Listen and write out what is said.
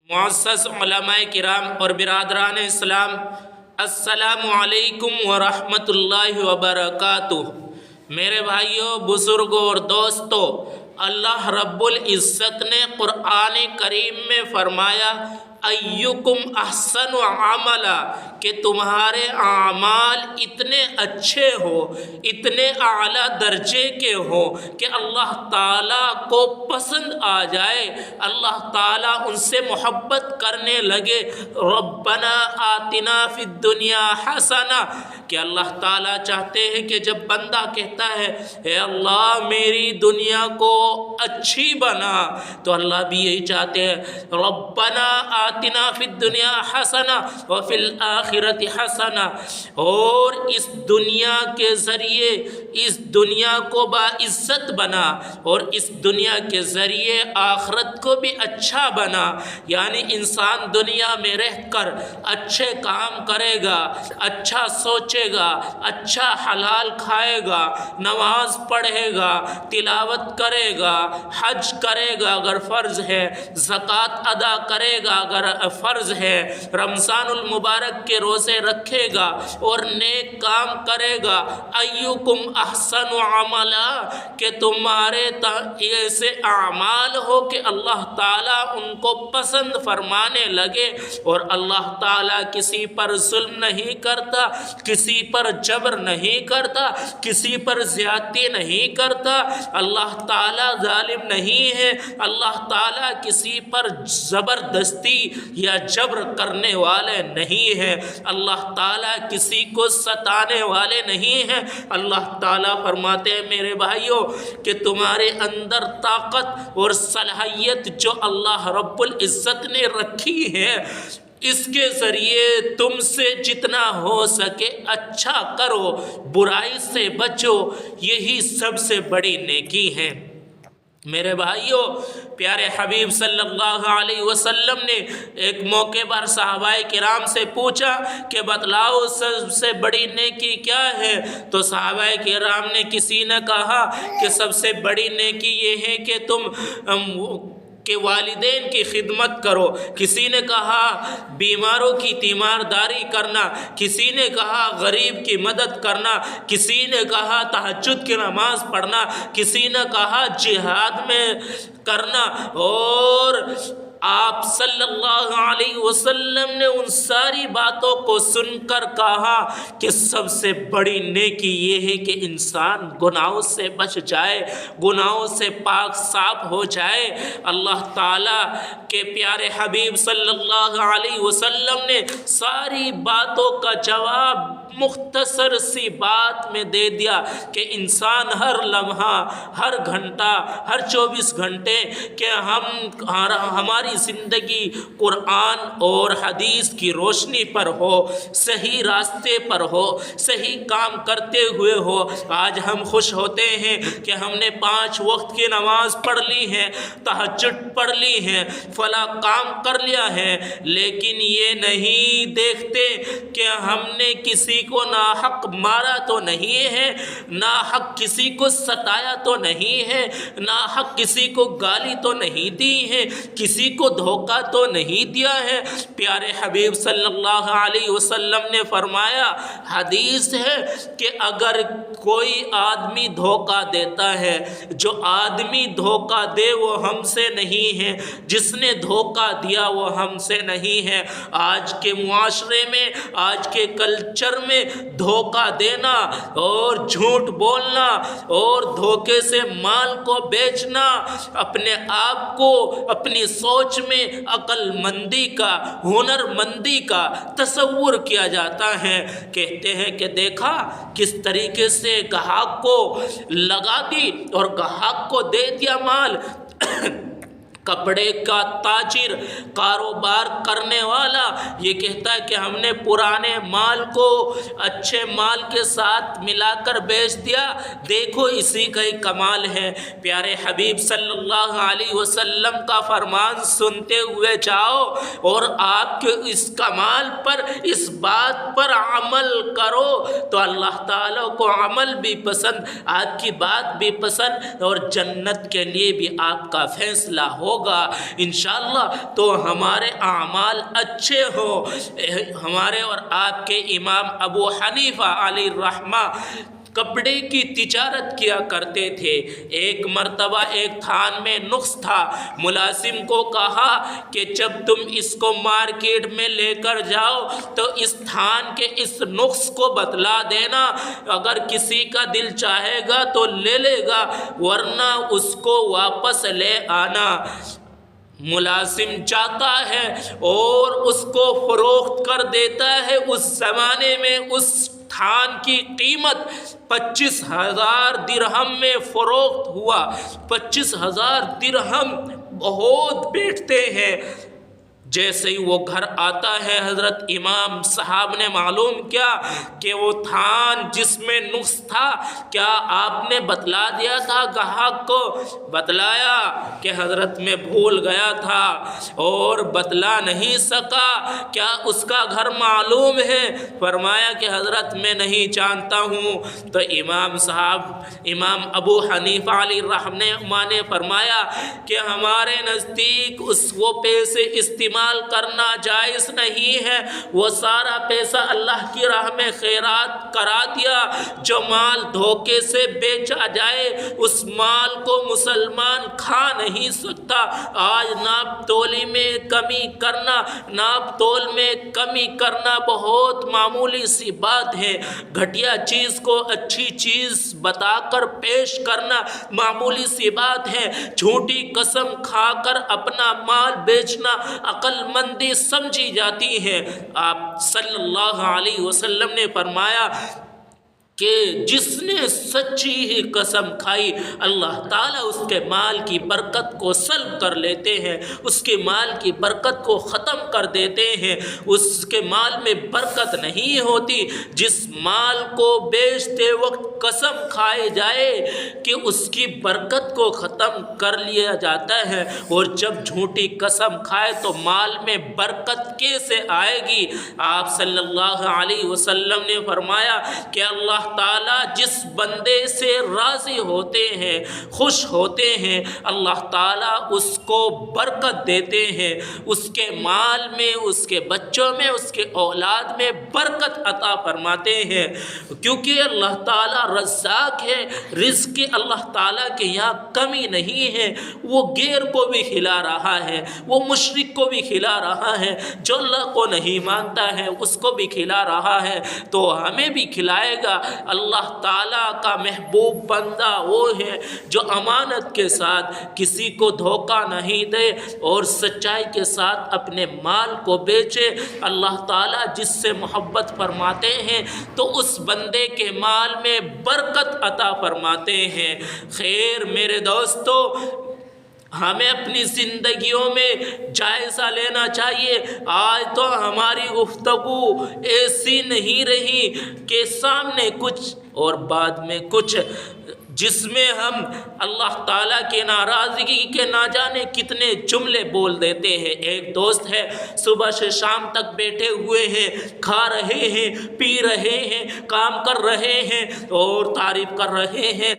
معزز علماء کرام اور برادران اسلام، السلام علیکم ورحمۃ اللہ وبرکاتہ۔ میرے بھائیوں، بزرگوں اور دوستوں، اللہ رب العزت نے قرآن کریم میں فرمایا ایکم احسن عملا، کہ تمہارے اعمال اتنے اچھے ہو، اتنے اعلیٰ درجے کے ہو کہ اللہ تعالیٰ کو پسند آ جائے، اللہ تعالیٰ ان سے محبت کرنے لگے۔ ربنا آتنا فی الدنیا حسنہ، کہ اللہ تعالیٰ چاہتے ہیں کہ جب بندہ کہتا ہے اے اللہ میری دنیا کو اچھی بنا، تو اللہ بھی یہی چاہتے ہیں ربنا آتنا فی الدنیا حسنہ وفی الآخرۃ حسنہ، اور اس دنیا کے ذریعے اس دنیا کو باعزت بنا اور اس دنیا کے ذریعے آخرت کو بھی اچھا بنا۔ یعنی انسان دنیا میں رہ کر اچھے کام کرے گا، اچھا سوچے گا، اچھا حلال کھائے گا، نماز پڑھے گا، تلاوت کرے گا، حج کرے گا اگر فرض ہے، زکوٰۃ ادا کرے گا اگر فرض ہے، رمضان المبارک کے روزے رکھے گا اور نیک کام کرے گا۔ ایکم احسن عملا، کہ تمہارے ایسے اعمال ہو کہ اللہ تعالیٰ ان کو پسند فرمانے لگے، اور اللہ تعالیٰ کسی پر ظلم نہیں کرتا، کسی پر جبر نہیں کرتا، کسی پر زیادتی نہیں کرتا، اللہ تعالیٰ ظالم نہیں ہے، اللہ تعالیٰ کسی پر زبردستی یا جبر کرنے والے نہیں ہیں، اللہ تعالیٰ کسی کو ستانے والے نہیں ہیں۔ اللہ تعالیٰ فرماتے ہیں میرے بھائیوں کہ تمہارے اندر طاقت اور صلاحیت جو اللہ رب العزت نے رکھی ہے، اس کے ذریعے تم سے جتنا ہو سکے اچھا کرو، برائی سے بچو، یہی سب سے بڑی نیکی ہے۔ میرے بھائیوں، پیارے حبیب صلی اللہ علیہ وسلم نے ایک موقع پر صحابہ کرام سے پوچھا کہ بتلاؤ سب سے بڑی نیکی کیا ہے؟ تو صحابہ کرام نے کسی نے کہا کہ سب سے بڑی نیکی یہ ہے کہ تم کہ والدین کی خدمت کرو، کسی نے کہا بیماروں کی تیمارداری کرنا، کسی نے کہا غریب کی مدد کرنا، کسی نے کہا تہجد کی نماز پڑھنا، کسی نے کہا جہاد میں کرنا، اور آپ صلی اللہ علیہ وسلم نے ان ساری باتوں کو سن کر کہا کہ سب سے بڑی نیکی یہ ہے کہ انسان گناہوں سے بچ جائے، گناہوں سے پاک صاف ہو جائے۔ اللہ تعالیٰ کے پیارے حبیب صلی اللہ علیہ وسلم نے ساری باتوں کا جواب مختصر سی بات میں دے دیا کہ انسان ہر لمحہ، ہر گھنٹہ، ہر 24 گھنٹے کہ ہماری زندگی قرآن اور حدیث کی روشنی پر ہو، صحیح راستے پر ہو، صحیح کام کرتے ہوئے ہو۔ آج ہم خوش ہوتے ہیں کہ ہم نے 5 وقت کی نماز پڑھ لی ہے، تہجد پڑھ لی ہے، فلاں کام کر لیا ہے، لیکن یہ نہیں دیکھتے کہ ہم نے کسی کو ناحق مارا تو نہیں ہے، ناحق کسی کو ستایا تو نہیں ہے، ناحق کسی کو گالی تو نہیں دی ہے، کسی کو دھوکہ تو نہیں دیا ہے۔ پیارے حبیب صلی اللہ علیہ وسلم نے فرمایا، حدیث ہے کہ اگر کوئی آدمی دھوکہ دیتا ہے، جو آدمی دھوکہ دے وہ ہم سے نہیں ہے، جس نے دھوکہ دیا وہ ہم سے نہیں ہے۔ آج کے معاشرے میں، آج کے کلچر میں دھوکہ دینا اور جھوٹ بولنا اور دھوکے سے مال کو بیچنا اپنے آپ کو اپنی سوچ میں عقل مندی کا، ہنر مندی کا تصور کیا جاتا ہے۔ کہتے ہیں کہ دیکھا کس طریقے سے گاہک کو لگا دی اور گاہک کو دے دیا مال۔ کپڑے کا تاجر، کاروبار کرنے والا یہ کہتا ہے کہ ہم نے پرانے مال کو اچھے مال کے ساتھ ملا کر بیچ دیا، دیکھو اسی کا ہی کمال ہے۔ پیارے حبیب صلی اللہ علیہ وسلم کا فرمان سنتے ہوئے جاؤ اور آپ کے اس کمال پر، اس بات پر عمل کرو تو اللہ تعالیٰ کو عمل بھی پسند، آپ کی بات بھی پسند، اور جنت کے لیے بھی آپ کا فیصلہ ہوگا۔ ہوگا انشاءاللہ تو ہمارے اعمال اچھے ہو۔ ہمارے اور آپ کے امام ابو حنیفہ علیہ الرحمہ کپڑے کی تجارت کیا کرتے تھے۔ ایک مرتبہ ایک تھان میں نقص تھا، ملازم کو کہا کہ جب تم اس کو مارکیٹ میں لے کر جاؤ تو اس تھان کے اس نقص کو بتلا دینا، اگر کسی کا دل چاہے گا تو لے لے گا ورنہ اس کو واپس لے آنا۔ ملازم جاتا ہے اور اس کو فروخت کر دیتا ہے۔ اس زمانے میں اس تھان کی قیمت 25,000 درہم میں فروخت ہوا۔ 25,000 درہم بہت بیٹھتے ہیں۔ جیسے ہی وہ گھر آتا ہے حضرت امام صاحب نے معلوم کیا کہ وہ تھان جس میں نقص تھا کیا آپ نے بتلا دیا تھا گاہک کو؟ بتلایا کہ حضرت میں بھول گیا تھا اور بتلا نہیں سکا۔ کیا اس کا گھر معلوم ہے؟ فرمایا کہ حضرت میں نہیں جانتا ہوں۔ تو امام صاحب امام ابو حنیفہ علیہ الرحمہ نے فرمایا کہ ہمارے نزدیک وہ پیسے استعمال کرنا جائز نہیں ہے، وہ سارا پیسہ اللہ کی راہ میں خیرات کرا دیا۔ جو مال دھوکے سے بیچا جائے اس مال کو مسلمان کھا نہیں سکتا۔ آج ناپ تولی میں کمی کرنا، ناپ تول میں کمی کرنا بہت معمولی سی بات ہے۔ گھٹیا چیز کو اچھی چیز بتا کر پیش کرنا معمولی سی بات ہے۔ جھوٹی قسم کھا کر اپنا مال بیچنا عقل مندی سمجھی جاتی ہے۔ آپ صلی اللہ علیہ وسلم نے فرمایا کہ جس نے سچی ہی قسم کھائی اللہ تعالیٰ اس کے مال کی برکت کو سلب کر لیتے ہیں، اس کے مال کی برکت کو ختم کر دیتے ہیں، اس کے مال میں برکت نہیں ہوتی۔ جس مال کو بیچتے وقت قسم کھائے جائے کہ اس کی برکت کو ختم کر لیا جاتا ہے، اور جب جھوٹی قسم کھائے تو مال میں برکت کیسے آئے گی؟ آپ صلی اللہ علیہ وسلم نے فرمایا کہ اللہ تعالیٰ جس بندے سے راضی ہوتے ہیں، خوش ہوتے ہیں، اللہ تعالیٰ اس کو برکت دیتے ہیں، اس کے مال میں، اس کے بچوں میں، اس کے اولاد میں برکت عطا فرماتے ہیں، کیونکہ اللہ تعالیٰ رزاق ہے۔ رزق کی اللہ تعالیٰ کے یہاں کمی نہیں ہے۔ وہ غیر کو بھی کھلا رہا ہے، وہ مشرک کو بھی کھلا رہا ہے، جو اللہ کو نہیں مانتا ہے اس کو بھی کھلا رہا ہے، تو ہمیں بھی کھلائے گا۔ اللہ تعالیٰ کا محبوب بندہ وہ ہے جو امانت کے ساتھ کسی کو دھوکہ نہیں دے اور سچائی کے ساتھ اپنے مال کو بیچے۔ اللہ تعالیٰ جس سے محبت فرماتے ہیں تو اس بندے کے مال میں برکت عطا فرماتے ہیں۔ خیر میرے دوستو، ہمیں اپنی زندگیوں میں جائزہ لینا چاہیے۔ آج تو ہماری گفتگو ایسی نہیں رہی کہ سامنے کچھ اور بعد میں کچھ، جس میں ہم اللہ تعالیٰ کے ناراضگی کے نہ جانے کتنے جملے بول دیتے ہیں۔ ایک دوست ہے، صبح سے شام تک بیٹھے ہوئے ہیں، کھا رہے ہیں، پی رہے ہیں، کام کر رہے ہیں اور تعریف کر رہے ہیں۔